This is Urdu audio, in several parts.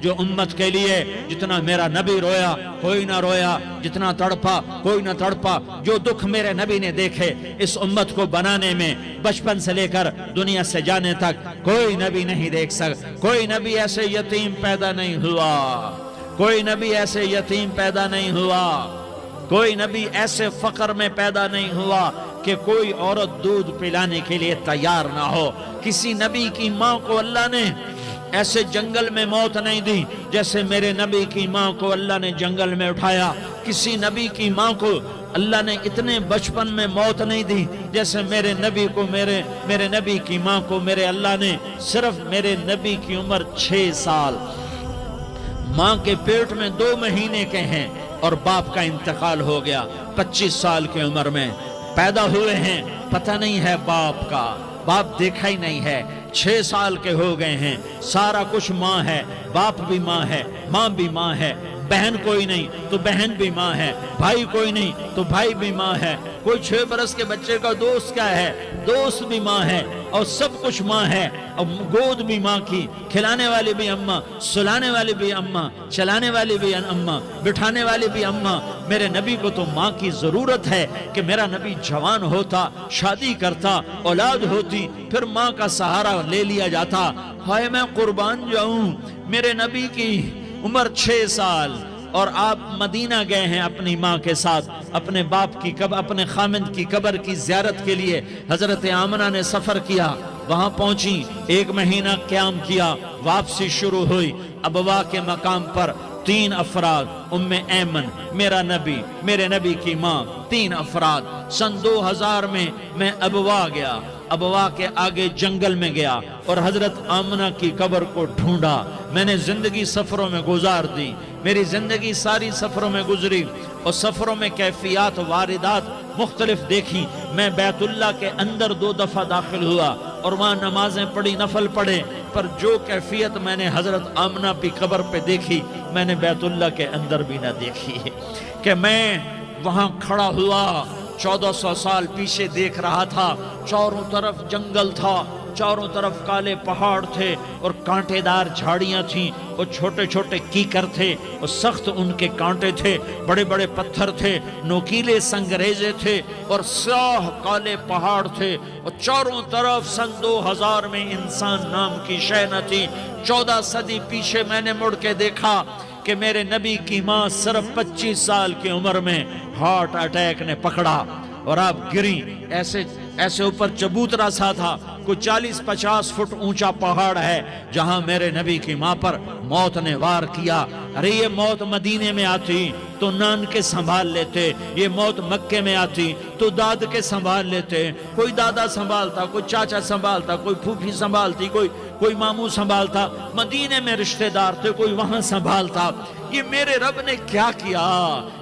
جو امت کے لیے جتنا میرا نبی رویا کوئی نہ رویا، جتنا تڑپا کوئی نہ تڑپا، جو دکھ میرے نبی نے دیکھے اس امت کو بنانے میں بچپن سے لے کر دنیا سے جانے تک کوئی نبی نہیں دیکھ سکتا۔ کوئی نبی ایسے یتیم پیدا نہیں ہوا، کوئی نبی ایسے یتیم پیدا نہیں ہوا، کوئی نبی ایسے فقر میں پیدا نہیں ہوا کہ کوئی عورت دودھ پلانے کے لیے تیار نہ ہو۔ کسی نبی کی ماں کو اللہ نے ایسے جنگل میں موت نہیں دی جیسے میرے نبی کی ماں کو اللہ نے جنگل میں اٹھایا۔ کسی نبی کی ماں کو اللہ نے اتنے بچپن میں موت نہیں دی جیسے میرے نبی کو میرے نبی کی ماں کو میرے اللہ نے صرف میرے نبی کی عمر 6 سال، ماں کے پیٹ میں 2 مہینے کے ہیں اور باپ کا انتقال ہو گیا 25 سال کی عمر میں پیدا ہوئے ہیں، پتہ نہیں ہے باپ کا، باپ دیکھا ہی نہیں ہے، 6 سال کے ہو گئے ہیں، سارا کچھ ماں ہے، باپ بھی ماں ہے، ماں بھی ماں ہے، بہن کوئی نہیں تو بہن بھی ماں ہے، بھائی کوئی نہیں تو بھائی بھی ماں ہے، کوئی 6 برس کے بچے کا دوست کیا ہے، دوست بھی ماں ہے، اور سب کچھ ماں ہے، اور گود بھی ماں کی، کھلانے والی بھی اماں، سلانے والی بھی اماں، چلانے والی بھی اماں، بٹھانے والی بھی اماں۔ میرے نبی کو تو ماں کی ضرورت ہے کہ میرا نبی جوان ہوتا، شادی کرتا، اولاد ہوتی، پھر ماں کا سہارا لے لیا جاتا۔ ہائے میں قربان جاؤں، میرے نبی کی عمر 6 سال اور آپ مدینہ گئے ہیں اپنی ماں کے ساتھ، اپنے باپ کی اپنے خامند کی قبر کی زیارت کے لیے حضرت آمنہ نے سفر کیا، وہاں پہنچی، 1 مہینہ قیام کیا، واپسی شروع ہوئی۔ ابوا کے مقام پر 3 افراد، ام ایمن، میرا نبی، میرے نبی کی ماں، 3 افراد۔ سن 2000 میں ابوا گیا، ابوا کے آگے جنگل میں گیا اور حضرت آمنہ کی قبر کو ڈھونڈا۔ میں نے زندگی سفروں میں گزار دی، میری زندگی ساری سفروں میں گزری اور سفروں میں کیفیات واردات مختلف دیکھی۔ میں بیت اللہ کے اندر 2 دفعہ داخل ہوا اور وہاں نمازیں پڑھی، نفل پڑھے، پر جو کیفیت میں نے حضرت آمنہ کی قبر پہ دیکھی میں نے بیت اللہ کے اندر بھی نہ دیکھی، کہ میں وہاں کھڑا ہوا 1400 سال پیچھے دیکھ رہا تھا، چاروں طرف جنگل تھا، چاروں طرف کالے پہاڑ تھے اور کانٹے دار جھاڑیاں تھیں اور چھوٹے چھوٹے کیکر تھے اور سخت ان کے کانٹے تھے، بڑے بڑے پتھر تھے، نوکیلے سنگریزے تھے اور سیاہ کالے پہاڑ تھے، اور چاروں طرف سن 2000 میں انسان نام کی شے نہ تھی۔ 14 صدی پیچھے میں نے مڑ کے دیکھا کہ میرے نبی کی ماں صرف 25 سال کی عمر میں ہارٹ اٹیک نے پکڑا اور آپ گری، ایسے اوپر چبوترا سا تھا، کوئی 40-50 فٹ اونچا پہاڑ ہے جہاں میرے نبی کی ماں پر موت نے وار کیا۔ ارے یہ موت مدینے میں آتی تو نان کے سنبھال لیتے، یہ موت مکے میں آتی تو داد کے سنبھال لیتے، کوئی دادا سنبھالتا، کوئی چاچا سنبھالتا، کوئی پھوپھی سنبھالتی، کوئی ماموں سنبھالتا، مدینے میں رشتہ دار تھے کوئی وہاں سنبھالتا۔ یہ میرے رب نے کیا کیا؟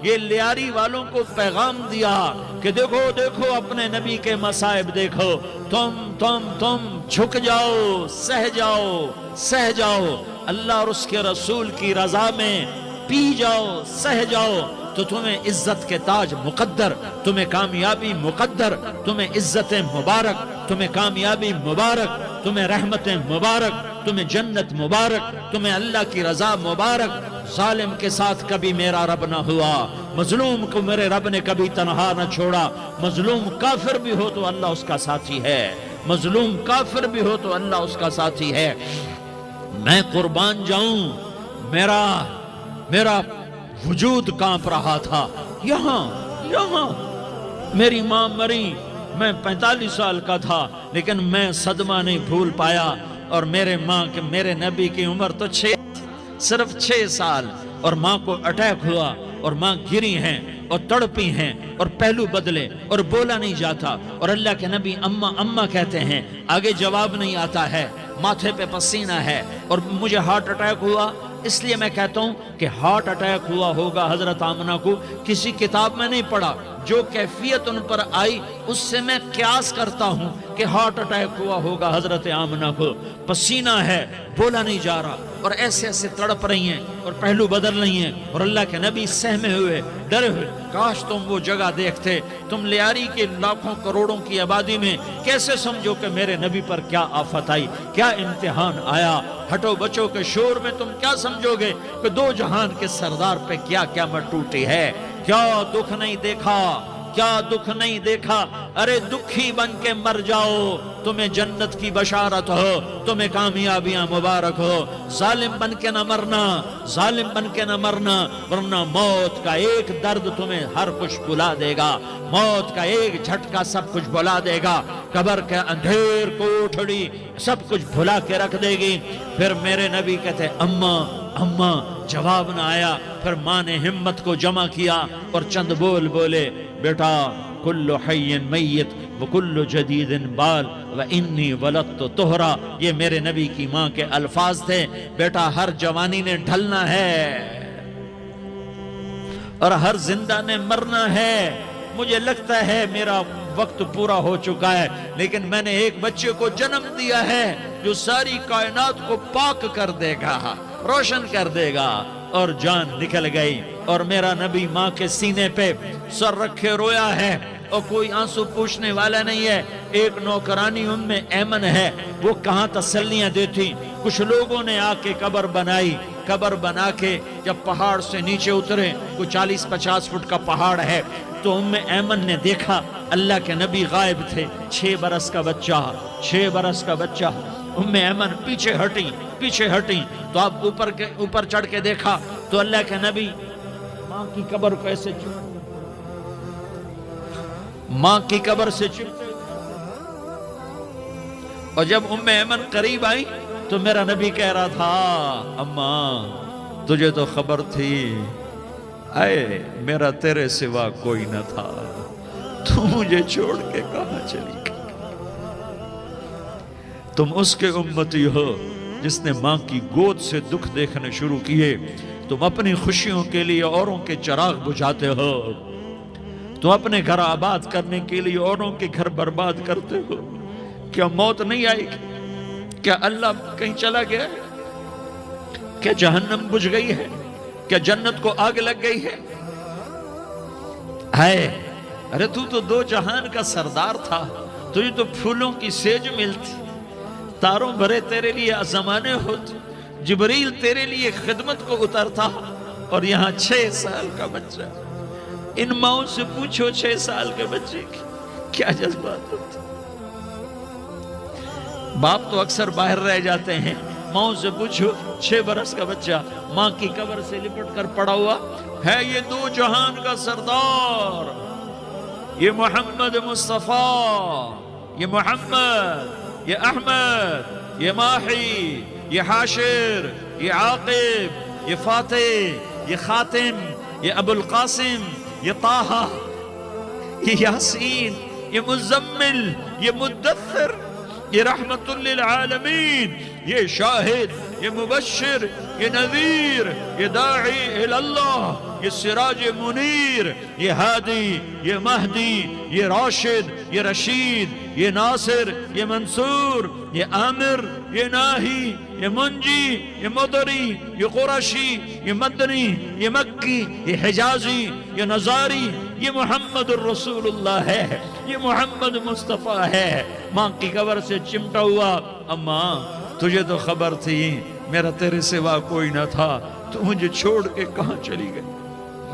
یہ لیاری والوں کو پیغام دیا کہ دیکھو دیکھو اپنے نبی کے مصائب دیکھو، تم جھک جاؤ، سہ جاؤ، اللہ اور اس کے رسول کی رضا میں پی جاؤ، سہ جاؤ، تو تمہیں عزت کے تاج مقدر، تمہیں کامیابی مقدر، تمہیں عزت مبارک، تمہیں کامیابی مبارک، تمہیں رحمت مبارک، تمہیں جنت مبارک، تمہیں اللہ کی رضا مبارک۔ ظالم کے ساتھ کبھی میرا رب نہ ہوا، مظلوم کو میرے رب نے کبھی تنہا نہ چھوڑا۔ مظلوم کافر بھی ہو تو اللہ اس کا ساتھی ہے، مظلوم کافر بھی ہو تو اللہ اس کا ساتھی ہے۔ میں قربان جاؤں، میرا وجود کانپ رہا تھا۔ یہاں میری ماں مری، میں 45 سال کا تھا، لیکن میں صدمہ نہیں بھول پایا، اور میرے نبی کی عمر تو صرف 6 سال، اور ماں کو اٹیک ہوا اور ماں گری ہیں اور تڑپی ہیں اور پہلو بدلے اور بولا نہیں جاتا، اور اللہ کے نبی اماں کہتے ہیں، آگے جواب نہیں آتا ہے، ماتھے پہ پسینہ ہے، اور مجھے ہارٹ اٹیک ہوا۔ اس لیے میں کہتا ہوں کہ ہارٹ اٹیک ہوا ہوگا حضرت آمنہ کو، کسی کتاب میں نہیں پڑھا، جو کیفیت ان پر آئی اس سے میں قیاس کرتا ہوں کہ ہارٹ اٹیک ہوا ہوگا حضرت آمنہ کو، پسینہ ہے، بولا نہیں جا رہا، اور ایسے ایسے تڑپ رہی ہیں اور پہلو بدل رہی ہیں، اور اللہ کے نبی سہمے ہوئے، ڈرے ہوئے۔ کاش تم وہ جگہ دیکھتے، تم لیاری کے لاکھوں کروڑوں کی آبادی میں کیسے سمجھو کہ میرے نبی پر کیا آفت آئی، کیا امتحان آیا۔ ہٹو بچوں کے شور میں تم کیا سمجھو گے کہ دو جہان کے سردار پہ کیا قیامت ٹوٹی ہے۔ کیا دکھ نہیں دیکھا، کیا دکھ نہیں دیکھا۔ ارے دکھی بن کے مر جاؤ، تمہیں جنت کی بشارت ہو، تمہیں کامیابیاں مبارک ہو۔ ظالم بن کے نہ مرنا، ظالم بن کے نہ مرنا، ورنہ موت کا ایک درد تمہیں ہر کچھ بھلا دے گا، موت کا ایک جھٹکا سب کچھ بھلا دے گا، قبر کے اندھیر کوٹھڑی سب کچھ بھلا کے رکھ دے گی۔ پھر میرے نبی کہتے اماں اماں، جواب نہ آیا۔ پھر ماں نے ہمت کو جمع کیا اور چند بول بولے، بیٹا کل حی میت وکل جدید بال وانی ولدت طہرا۔ یہ میرے نبی کی ماں کے الفاظ تھے۔ بیٹا ہر جوانی نے ڈھلنا ہے اور ہر زندہ نے مرنا ہے۔ مجھے لگتا ہے میرا وقت پورا ہو چکا ہے، لیکن میں نے ایک بچے کو جنم دیا ہے جو ساری کائنات کو پاک کر دے گا، روشن کر دے گا۔ اور جان نکل گئی، اور میرا نبی ماں کے سینے پہ سر رکھے رویا ہے، اور کوئی آنسو پوچھنے والا نہیں ہے۔ ایک نوکرانی ام ایمن ہے، وہ کہاں تسلیاں دیتی۔ کچھ لوگوں نے آ کے قبر بنائی، قبر بنا کے جب پہاڑ سے نیچے اترے، کوئی 40-50 فٹ کا پہاڑ ہے، تو ام ایمن نے دیکھا اللہ کے نبی غائب تھے، 6 برس کا بچہ، 6 برس کا بچہ۔ ام ایمن پیچھے ہٹی تو اب اوپر چڑھ کے دیکھا تو اللہ کے نبی ماں کی قبر کو ایسے ماں کی قبر سے چپتے، اور جب ام ایمن قریب آئی تو میرا نبی کہہ رہا تھا اماں تجھے تو خبر تھی، اے میرا تیرے سوا کوئی نہ تھا، تو مجھے چھوڑ کے کہاں چلی گئی۔ تم اس کے امتی ہو جس نے ماں کی گود سے دکھ دیکھنے شروع کیے۔ تم اپنی خوشیوں کے لیے اوروں کے چراغ بجھاتے ہو، تم اپنے گھر آباد کرنے کے لیے اوروں کے گھر برباد کرتے ہو۔ کیا موت نہیں آئے گی؟ کیا اللہ کہیں چلا گیا ہے؟ کیا جہنم بجھ گئی ہے؟ کیا جنت کو آگ لگ گئی ہے؟ ارے تو دو جہان کا سردار تھا، تجھے تو پھولوں کی سیج ملتی، تاروں بھرے تیرے لیے زمانے ہوتے، جبریل تیرے لیے خدمت کو اترتا، اور یہاں 6 سال کا بچہ۔ ان ماؤں سے پوچھو 6 سال کے بچے کی کیا جذبات ہوتے۔ باپ تو اکثر باہر رہ جاتے ہیں، ماؤں سے پوچھو 6 برس کا بچہ ماں کی قبر سے لپٹ کر پڑا ہوا ہے۔ یہ دو جہان کا سردار، یہ محمد مصطفیٰ، یہ محمد، یہ احمد، یہ ماحی، یہ حاشر، یہ عاقب، یہ فاتح، یہ خاتم، یہ ابو القاسم، یہ طٰہٰ، یہ یاسین، یہ مزمل، یہ مدثر، یہ رحمت للعالمین، یہ شاہد، یہ مبشر، یہ نذیر، یہ داعی اللہ، یہ سراج منیر، یہ ہادی، یہ مہدی، یہ راشد، یہ رشید، یہ ناصر، یہ منصور، یہ عامر، یہ ناہی، یہ منجی، یہ مدری، یہ قرشی، یہ مدنی، یہ مکی، یہ حجازی، یہ نظاری، یہ محمد الرسول اللہ ہے، یہ محمد مصطفیٰ ہے۔ ماں کی قبر سے چمٹا ہوا، اماں تجھے تو خبر تھی میرا تیرے سوا کوئی نہ تھا، تو مجھے چھوڑ کے کہاں چلی گئی،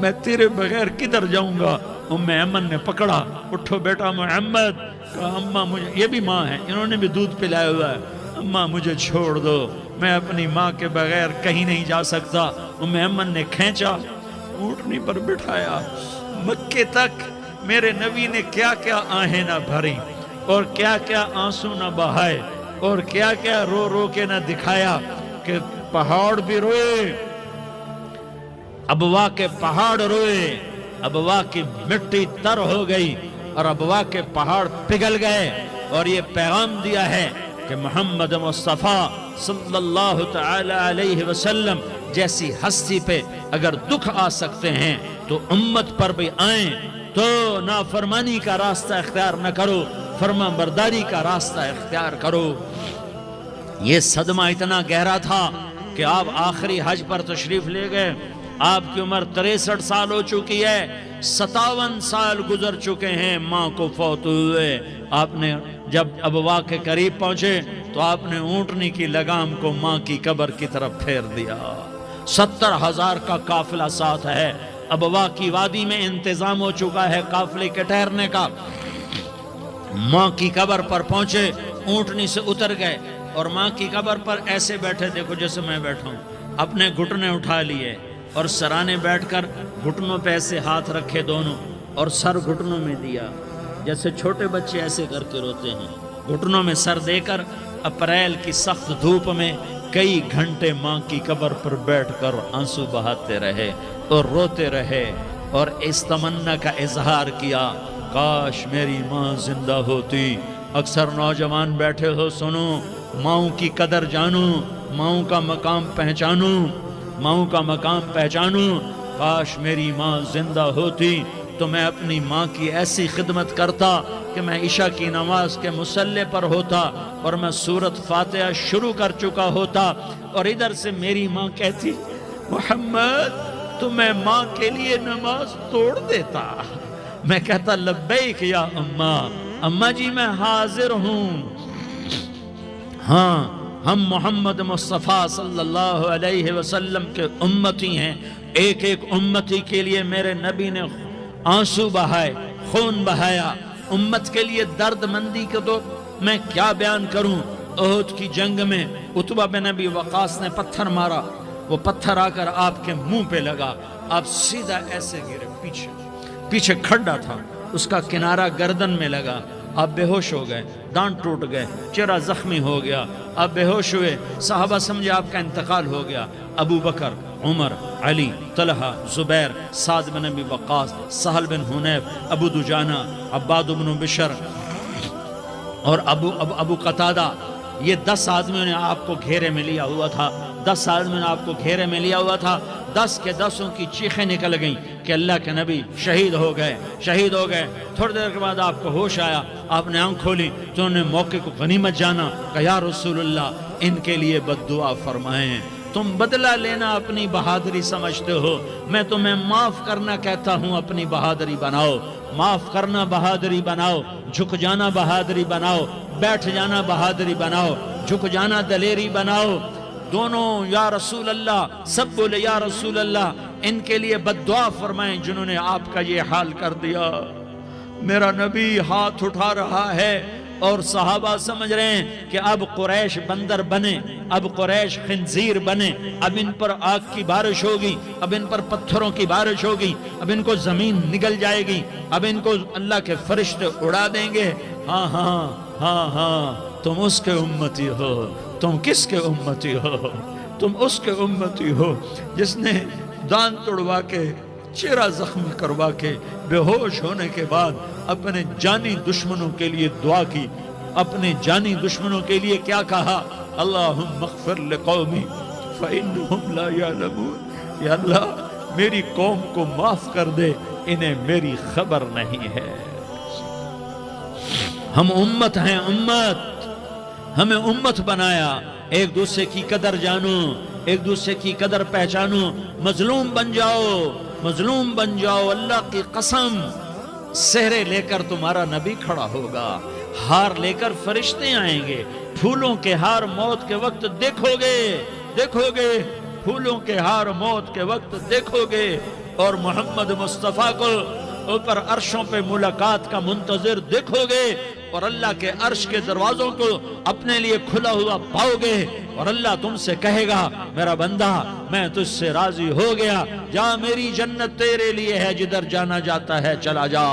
میں تیرے بغیر کدھر جاؤں گا۔ ام ایمن نے پکڑا، اٹھو بیٹا محمد، کہا اماں مجھے، یہ بھی ماں ہے، انہوں نے بھی دودھ پلایا ہوا ہے، اماں مجھے چھوڑ دو، میں اپنی ماں کے بغیر کہیں نہیں جا سکتا۔ ام ایمن نے کھینچا، اونٹنی پر بٹھایا، مکے تک میرے نبی نے کیا کیا آہیں نہ بھری، اور کیا کیا آنسو نہ بہائے، اور کیا کیا رو رو کے نہ دکھایا کہ پہاڑ بھی روئے، ابوا کے پہاڑ روئے، ابوا کی مٹی تر ہو گئی اور ابوا کے پہاڑ پگھل گئے، اور یہ پیغام دیا ہے کہ محمد مصطفیٰ صلی اللہ تعالی علیہ وسلم جیسی ہستی پہ اگر دکھ آ سکتے ہیں تو امت پر بھی آئیں۔ تو نافرمانی کا راستہ اختیار نہ کرو، فرما برداری کا راستہ اختیار کرو۔ یہ صدمہ اتنا گہرا تھا کہ آپ آخری حج پر تشریف لے گئے، آپ کی عمر 63 سال ہو چکی ہے، 57 سال گزر چکے ہیں ماں کو فوت ہوئے۔ آپ نے جب ابوا کے قریب پہنچے تو آپ نے اونٹنی کی لگام کو ماں کی قبر کی طرف پھیر دیا۔ 70,000 کا قافلہ ساتھ ہے، ابوا کی وادی میں انتظام ہو چکا ہے قافلے کے ٹھہرنے کا۔ ماں کی قبر پر پہنچے، اونٹنی سے اتر گئے اور ماں کی قبر پر ایسے بیٹھے، دیکھو جیسے میں بیٹھا ہوں، اپنے گھٹنے اٹھا لیے اور سرانے بیٹھ کر گھٹنوں پہ ایسے ہاتھ رکھے دونوں اور سر گھٹنوں میں دیا، جیسے چھوٹے بچے ایسے کر کے روتے ہیں، گھٹنوں میں سر دے کر اپریل کی سخت دھوپ میں کئی گھنٹے ماں کی قبر پر بیٹھ کر آنسو بہاتے رہے اور روتے رہے اور اس تمنا کا اظہار کیا، کاش میری ماں زندہ ہوتی۔ اکثر نوجوان بیٹھے ہو، سنو، ماؤں کی قدر جانو، ماؤں کا مقام پہچانو، ماؤں کا مقام پہچانو۔ کاش میری ماں زندہ ہوتی تو میں اپنی ماں کی ایسی خدمت کرتا کہ میں عشاء کی نماز کے مصلی پر ہوتا اور میں سورۃ فاتحہ شروع کر چکا ہوتا اور ادھر سے میری ماں کہتی، محمد تو میں ماں کے لیے نماز توڑ دیتا۔ میں کہتا، لبیک یا اماں، اماں جی میں حاضر ہوں۔ ہاں، ہم محمد مصطفیٰ صلی اللہ علیہ وسلم کے امتی ہیں، ایک ایک امتی کے لیے میرے نبی نے آنسو بہائے، خون بہایا، امت کے لیے درد مندی کو تو میں کیا بیان کروں۔ احد کی جنگ میں عتبہ بن ابی وقاص نے پتھر مارا، وہ پتھر آ کر آپ کے منہ پہ لگا، آپ سیدھا ایسے گرے، پیچھے کھڈا تھا، اس کا کنارہ گردن میں لگا، آپ بے ہوش ہو گئے، دانت ٹوٹ گئے، چہرہ زخمی ہو گیا، آپ بے ہوش ہوئے، صحابہ سمجھے آپ کا انتقال ہو گیا۔ ابو بکر، عمر، علی، طلحہ، زبیر، سعد بن ابی وقاص، سہل بن حنیف، ابو دجانہ، عباد بن بشر اور ابو قتادہ، یہ 10 آدمیوں نے آپ کو گھیرے میں لیا ہوا تھا، 10 آدمیوں نے آپ کو گھیرے میں لیا ہوا تھا۔ 10 کے 10 کی چیخیں نکل گئیں کہ اللہ کے نبی شہید ہو گئے، شہید ہو گئے۔ تھوڑی دیر کے بعد آپ کو ہوش آیا، آپ نے آنکھ کھولی تو انہوں نے موقع کو غنیمت جانا کہ یا رسول اللہ ان کے لیے بد دعا فرمائیں۔ تم بدلہ لینا اپنی بہادری سمجھتے ہو، میں تمہیں معاف کرنا کہتا ہوں، اپنی بہادری بناؤ، معاف کرنا بہادری بناؤ، جھک جانا بہادری بناؤ، بیٹھ جانا بہادری بناؤ، جھک جانا دلیری بناؤ۔ دونوں یا رسول اللہ، سب بولے یا رسول اللہ، ان کے لیے بد دعا فرمائیں جنہوں نے آپ کا یہ حال کر دیا۔ میرا نبی ہاتھ اٹھا رہا ہے اور صحابہ سمجھ رہے ہیں کہ اب قریش بندر بنے، اب قریش خنزیر بنے، اب ان پر آگ کی بارش ہوگی، اب ان پر پتھروں کی بارش ہوگی، اب ان کو زمین نگل جائے گی، اب ان کو اللہ کے فرشتے اڑا دیں گے۔ ہاں ہاں ہاں ہاں، تم اس کے امتی ہو۔ تم کس کے امتی ہو؟ تم اس کے امتی ہو جس نے دان توڑوا کے، چہرہ زخمی کروا کے، بے ہوش ہونے کے بعد اپنے جانی دشمنوں کے لیے دعا کی، اپنے جانی دشمنوں کے لیے کیا کہا؟ اللہم اغفر لقومی فإنہم لا یعلمون، یا اللہ میری قوم کو معاف کر دے، انہیں میری خبر نہیں ہے۔ ہم امت ہیں، امت، ہمیں امت بنایا۔ ایک دوسرے کی قدر جانو، ایک دوسرے کی قدر پہچانو، مظلوم بن جاؤ، مظلوم بن جاؤ۔ اللہ کی قسم، سہرے لے کر تمہارا نبی کھڑا ہوگا، ہار لے کر فرشتے آئیں گے، پھولوں کے ہار موت کے وقت دیکھو گے، دیکھو گے، پھولوں کے ہار موت کے وقت دیکھو گے، اور محمد مصطفیٰ کو اوپر عرشوں پہ ملاقات کا منتظر دیکھو گے، اور اللہ کے عرش کے دروازوں کو اپنے لیے کھلا ہوا پاؤ گے، اور اللہ تم سے کہے گا میرا بندہ میں تجھ سے راضی ہو گیا، جا میری جنت تیرے لیے ہے، جدھر جانا جاتا ہے چلا جا۔